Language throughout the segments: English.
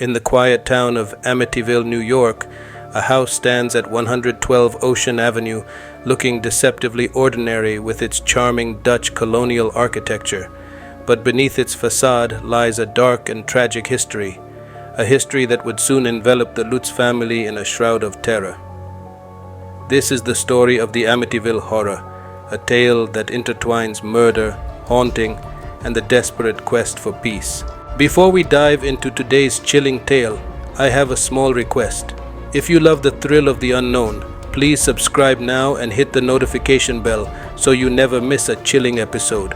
In the quiet town of Amityville, New York, a house stands at 112 Ocean Avenue, looking deceptively ordinary with its charming Dutch colonial architecture. But beneath its facade lies a dark and tragic history, a history that would soon envelop the Lutz family in a shroud of terror. This is the story of the Amityville Horror, a tale that intertwines murder, haunting, and the desperate quest for peace. Before we dive into today's chilling tale, I have a small request. If you love the thrill of the unknown, please subscribe now and hit the notification bell so you never miss a chilling episode.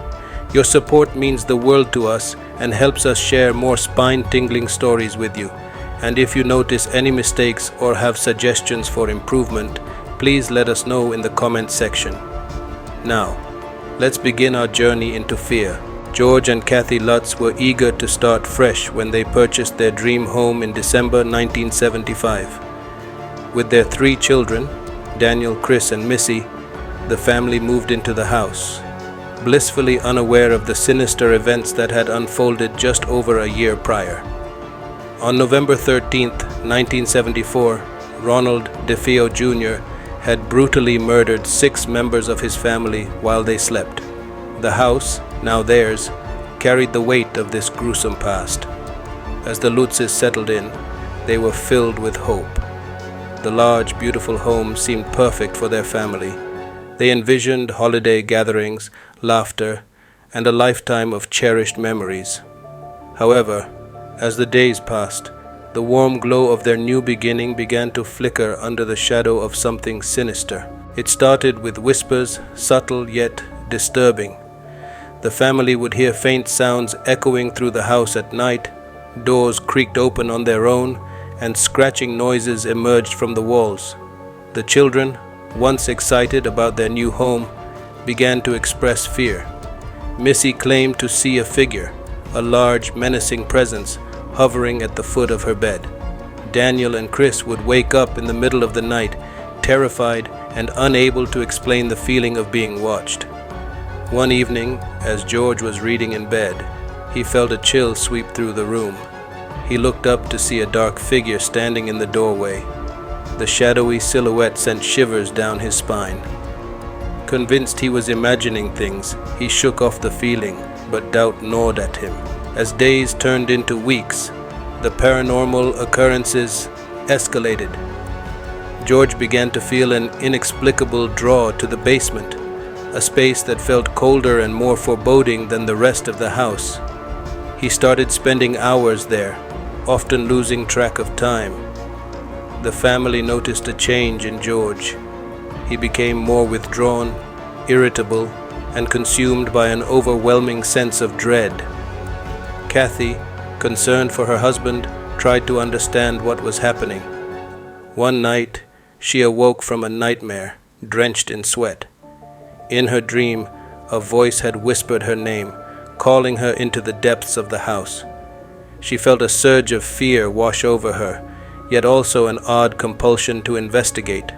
Your support means the world to us and helps us share more spine-tingling stories with you. And if you notice any mistakes or have suggestions for improvement, please let us know in the comment section. Now, let's begin our journey into fear. George and Kathy Lutz were eager to start fresh when they purchased their dream home in December 1975. With their 3 children, Daniel, Chris, and Missy, the family moved into the house, blissfully unaware of the sinister events that had unfolded just over a year prior. On November 13, 1974, Ronald DeFeo Jr. had brutally murdered 6 members of his family while they slept. The house, now theirs, carried the weight of this gruesome past. As the Lutzes settled in, they were filled with hope. The large, beautiful home seemed perfect for their family. They envisioned holiday gatherings, laughter, and a lifetime of cherished memories. However, as the days passed, the warm glow of their new beginning began to flicker under the shadow of something sinister. It started with whispers, subtle yet disturbing. The family would hear faint sounds echoing through the house at night, doors creaked open on their own, and scratching noises emerged from the walls. The children, once excited about their new home, began to express fear. Missy claimed to see a figure, a large, menacing presence, hovering at the foot of her bed. Daniel and Chris would wake up in the middle of the night, terrified and unable to explain the feeling of being watched. One evening, as George was reading in bed, he felt a chill sweep through the room. He looked up to see a dark figure standing in the doorway. The shadowy silhouette sent shivers down his spine. Convinced he was imagining things, he shook off the feeling, but doubt gnawed at him. As days turned into weeks, the paranormal occurrences escalated. George began to feel an inexplicable draw to the basement, a space that felt colder and more foreboding than the rest of the house. He started spending hours there, often losing track of time. The family noticed a change in George. He became more withdrawn, irritable, and consumed by an overwhelming sense of dread. Kathy, concerned for her husband, tried to understand what was happening. One night, she awoke from a nightmare, drenched in sweat. In her dream, a voice had whispered her name, calling her into the depths of the house. She felt a surge of fear wash over her, yet also an odd compulsion to investigate.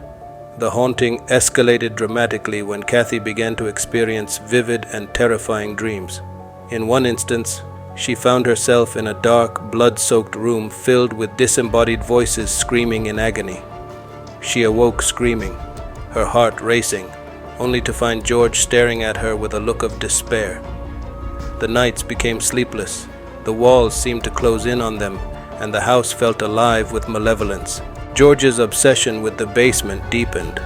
The haunting escalated dramatically when Kathy began to experience vivid and terrifying dreams. In one instance, she found herself in a dark, blood-soaked room filled with disembodied voices screaming in agony. She awoke screaming, her heart racing, only to find George staring at her with a look of despair. The nights became sleepless. The walls seemed to close in on them, and the house felt alive with malevolence. George's obsession with the basement deepened.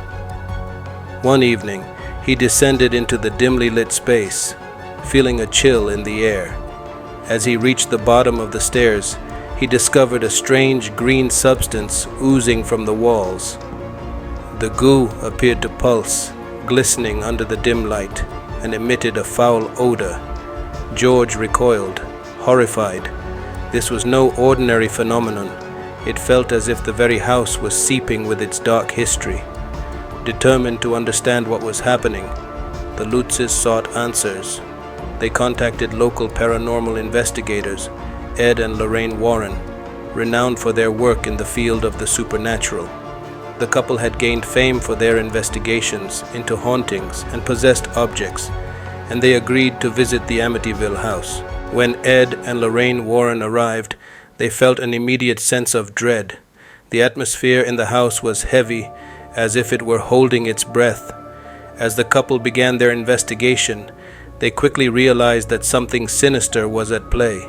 One evening, he descended into the dimly lit space, feeling a chill in the air. As he reached the bottom of the stairs, he discovered a strange green substance oozing from the walls. The goo appeared to pulse, glistening under the dim light, and emitted a foul odor. George recoiled, horrified. This was no ordinary phenomenon. It felt as if the very house was seeping with its dark history. Determined to understand what was happening, the Lutzes sought answers. They contacted local paranormal investigators, Ed and Lorraine Warren, renowned for their work in the field of the supernatural. The couple had gained fame for their investigations into hauntings and possessed objects, and they agreed to visit the Amityville house. When Ed and Lorraine Warren arrived, They felt an immediate sense of dread. The atmosphere in the house was heavy, as if it were holding its breath. As the couple began their investigation, they quickly realized that something sinister was at play.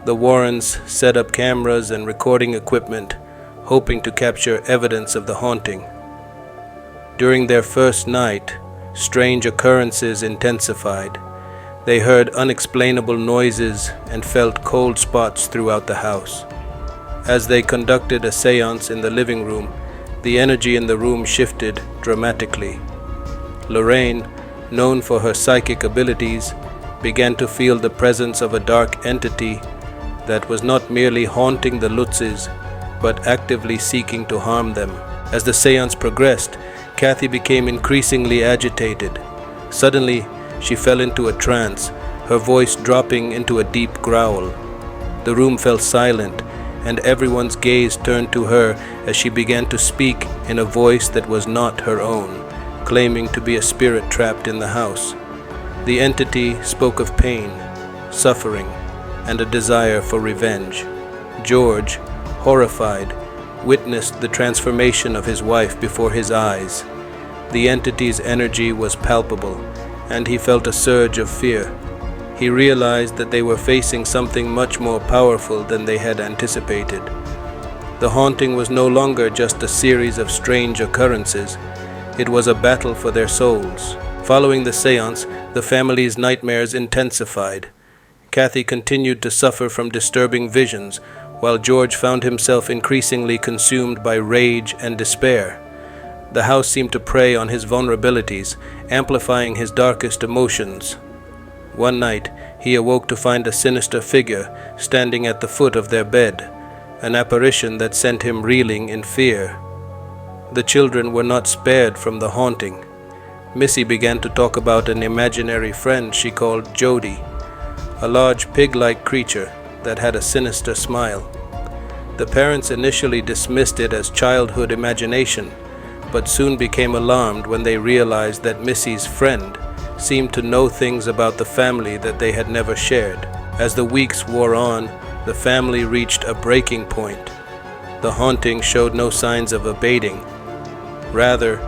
The Warrens set up cameras and recording equipment, hoping to capture evidence of the haunting. During their first night, strange occurrences intensified. They heard unexplainable noises and felt cold spots throughout the house. As they conducted a séance in the living room, the energy in the room shifted dramatically. Lorraine, known for her psychic abilities, began to feel the presence of a dark entity that was not merely haunting the Lutzes, but actively seeking to harm them. As the séance progressed, Kathy became increasingly agitated. Suddenly, she fell into a trance, her voice dropping into a deep growl. The room fell silent, and everyone's gaze turned to her as she began to speak in a voice that was not her own, claiming to be a spirit trapped in the house. The entity spoke of pain, suffering, and a desire for revenge. George, horrified, witnessed the transformation of his wife before his eyes. The entity's energy was palpable, and he felt a surge of fear. He realized that they were facing something much more powerful than they had anticipated. The haunting was no longer just a series of strange occurrences. It was a battle for their souls. Following the séance, the family's nightmares intensified. Kathy continued to suffer from disturbing visions, while George found himself increasingly consumed by rage and despair. The house seemed to prey on his vulnerabilities, amplifying his darkest emotions. One night, he awoke to find a sinister figure standing at the foot of their bed, an apparition that sent him reeling in fear. The children were not spared from the haunting. Missy began to talk about an imaginary friend she called Jody, a large pig-like creature that had a sinister smile. The parents initially dismissed it as childhood imagination, but soon became alarmed when they realized that Missy's friend seemed to know things about the family that they had never shared. As the weeks wore on, the family reached a breaking point. The haunting showed no signs of abating. Rather,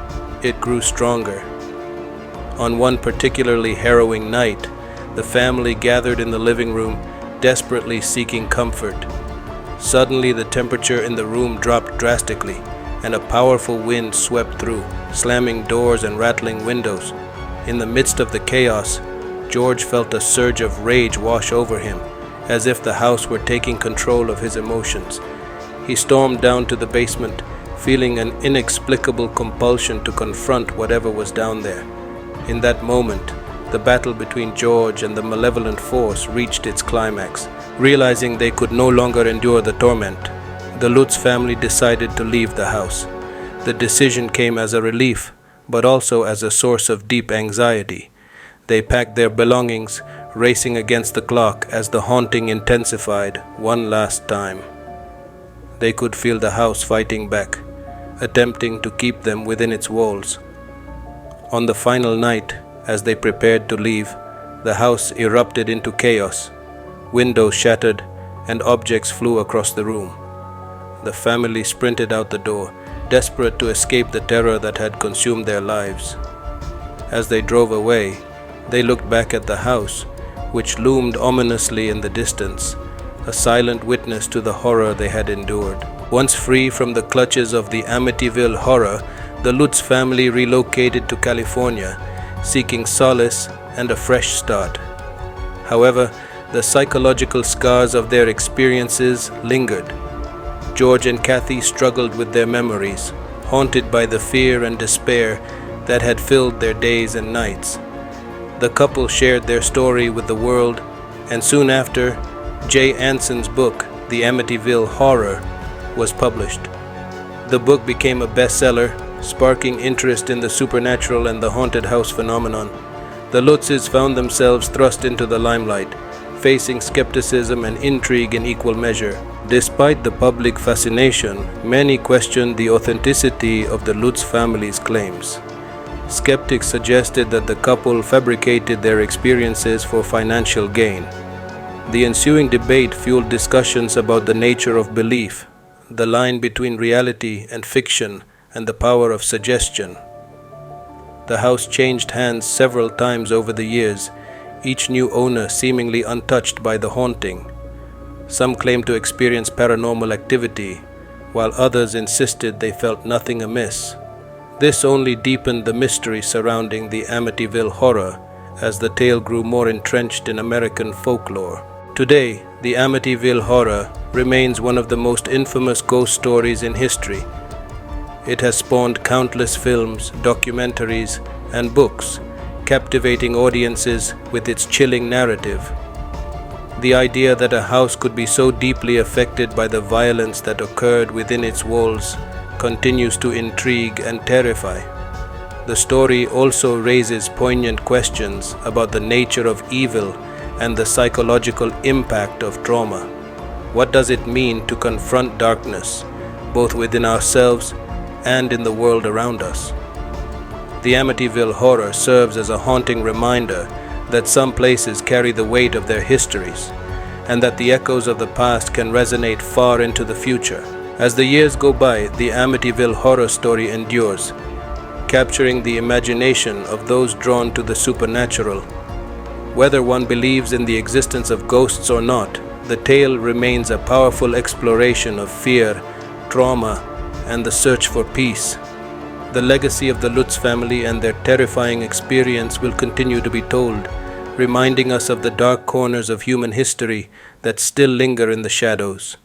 it grew stronger. On one particularly harrowing night, the family gathered in the living room, desperately seeking comfort. Suddenly, the temperature in the room dropped drastically, and a powerful wind swept through, slamming doors and rattling windows. In the midst of the chaos, George felt a surge of rage wash over him, as if the house were taking control of his emotions. He stormed down to the basement, feeling an inexplicable compulsion to confront whatever was down there. In that moment, the battle between George and the malevolent force reached its climax. Realizing they could no longer endure the torment, the Lutz family decided to leave the house. The decision came as a relief, but also as a source of deep anxiety. They packed their belongings, racing against the clock as the haunting intensified one last time. They could feel the house fighting back, attempting to keep them within its walls. On the final night, as they prepared to leave, the house erupted into chaos. Windows shattered, and objects flew across the room. The family sprinted out the door, desperate to escape the terror that had consumed their lives. As they drove away, they looked back at the house, which loomed ominously in the distance, a silent witness to the horror they had endured. Once free from the clutches of the Amityville horror, the Lutz family relocated to California, seeking solace and a fresh start. However, the psychological scars of their experiences lingered. George and Kathy struggled with their memories, haunted by the fear and despair that had filled their days and nights. The couple shared their story with the world, and soon after, Jay Anson's book, The Amityville Horror, was published. The book became a bestseller, sparking interest in the supernatural and the haunted house phenomenon. The Lutzes found themselves thrust into the limelight, facing skepticism and intrigue in equal measure. Despite the public fascination, many questioned the authenticity of the Lutz family's claims. Skeptics suggested that the couple fabricated their experiences for financial gain. The ensuing debate fueled discussions about the nature of belief, the line between reality and fiction, and the power of suggestion. The house changed hands several times over the years, each new owner seemingly untouched by the haunting. Some claimed to experience paranormal activity, while others insisted they felt nothing amiss. This only deepened the mystery surrounding the Amityville horror as the tale grew more entrenched in American folklore. Today, the Amityville horror remains one of the most infamous ghost stories in history. It has spawned countless films, documentaries, and books, captivating audiences with its chilling narrative. The idea that a house could be so deeply affected by the violence that occurred within its walls continues to intrigue and terrify. The story also raises poignant questions about the nature of evil and the psychological impact of trauma. What does it mean to confront darkness, both within ourselves and in the world around us? The Amityville horror serves as a haunting reminder that some places carry the weight of their histories, and that the echoes of the past can resonate far into the future. As the years go by, the Amityville horror story endures, capturing the imagination of those drawn to the supernatural. Whether one believes in the existence of ghosts or not, the tale remains a powerful exploration of fear, trauma, and the search for peace. The legacy of the Lutz family and their terrifying experience will continue to be told, reminding us of the dark corners of human history that still linger in the shadows.